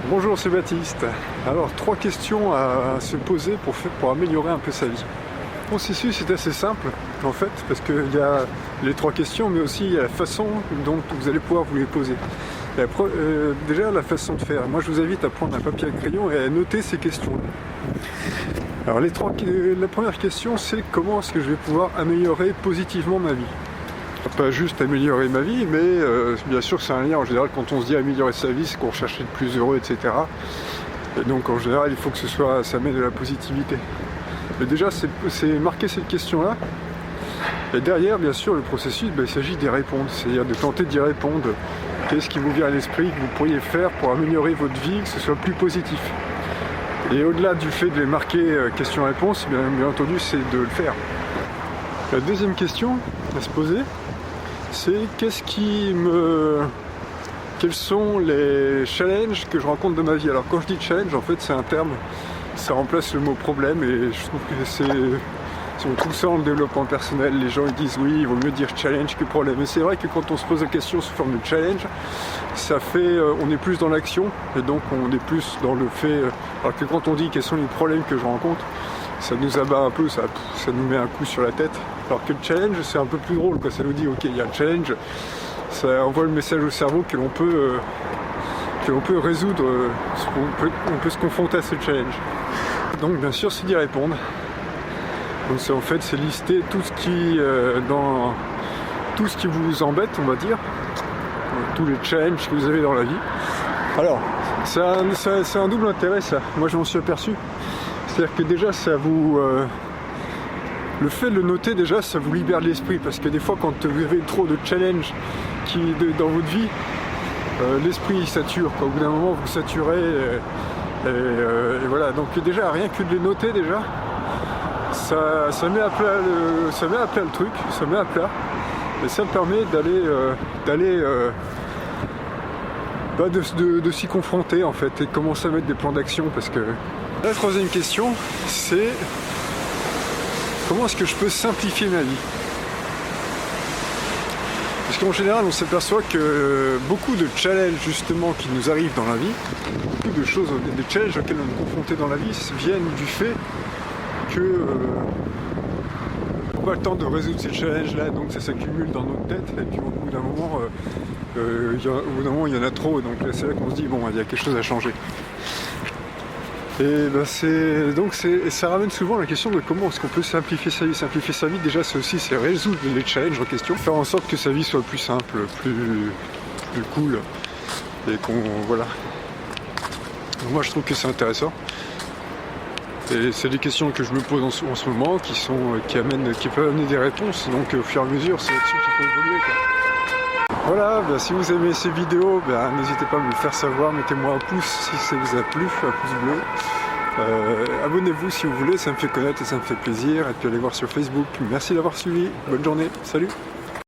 Bonjour, c'est Baptiste. Alors, 3 questions à se poser pour améliorer un peu sa vie. Le processus est assez simple, en fait, parce qu'il y a les 3 questions, mais aussi il y a la façon dont vous allez pouvoir vous les poser. Déjà, la façon de faire. Moi, je vous invite à prendre un papier et un crayon et à noter ces questions-là. Alors, la première question, c'est comment est-ce que je vais pouvoir améliorer positivement ma vie ? Pas juste améliorer ma vie, mais bien sûr c'est un lien. En général, quand on se dit améliorer sa vie, c'est qu'on recherche d'être plus heureux, etc. Et donc en général, il faut que ça mène de la positivité. Mais déjà, c'est marquer cette question-là. Et derrière, bien sûr, le processus, il s'agit d'y répondre, c'est-à-dire de tenter d'y répondre. Qu'est-ce qui vous vient à l'esprit que vous pourriez faire pour améliorer votre vie, que ce soit plus positif. Et au-delà du fait de les marquer question-réponse, bien entendu, c'est de le faire. La deuxième question à se poser, c'est quels sont les challenges que je rencontre dans ma vie. Alors quand je dis challenge, en fait c'est un terme, ça remplace le mot problème, et je trouve que on trouve ça en développement personnel, les gens ils disent oui, il vaut mieux dire challenge que problème. Et c'est vrai que quand on se pose la question sous forme de challenge, ça fait, on est plus dans l'action, et donc on est plus dans le fait, alors que quand on dit quels sont les problèmes que je rencontre, ça nous abat un peu, ça nous met un coup sur la tête. Alors que le challenge, c'est un peu plus drôle, quoi. Ça nous dit, ok, il y a le challenge, ça envoie le message au cerveau que l'on peut résoudre, on peut se confronter à ce challenge. Donc bien sûr, c'est d'y répondre. Donc c'est lister tout ce qui vous embête, on va dire, tous les challenges que vous avez dans la vie. Alors, c'est un double intérêt, ça. Moi, je m'en suis aperçu. C'est-à-dire que déjà, le fait de le noter, déjà, ça vous libère l'esprit, parce que des fois, quand vous avez trop de challenges dans votre vie, l'esprit il sature, quoi. Au bout d'un moment, vous saturez, et voilà. Donc déjà, rien que de les noter, déjà, ça met à plat le truc, ça met à plat, et ça me permet de s'y confronter, en fait, et de commencer à mettre des plans d'action, parce que la troisième question, c'est comment est-ce que je peux simplifier ma vie ? Parce qu'en général, on s'aperçoit que beaucoup de challenges justement qui nous arrivent dans la vie, beaucoup de choses, des challenges auxquels on est confronté dans la vie, viennent du fait que on n'a pas le temps de résoudre ces challenges-là, donc ça s'accumule dans notre tête, et puis au bout d'un moment, il y en a trop, donc là, c'est là qu'on se dit bon, il y a quelque chose à changer. Et ça ramène souvent la question de comment est-ce qu'on peut simplifier sa vie. Simplifier sa vie, déjà, c'est résoudre les challenges en question, faire en sorte que sa vie soit plus simple, plus cool, et voilà. Donc moi, je trouve que c'est intéressant. Et c'est des questions que je me pose en ce moment, qui peuvent amener des réponses. Donc au fur et à mesure, c'est là-dessus qu'il faut évoluer, quoi. Voilà, si vous aimez ces vidéos, n'hésitez pas à me le faire savoir, mettez-moi un pouce si ça vous a plu, un pouce bleu. Abonnez-vous si vous voulez, ça me fait connaître et ça me fait plaisir. Et puis allez voir sur Facebook. Merci d'avoir suivi, bonne journée, salut.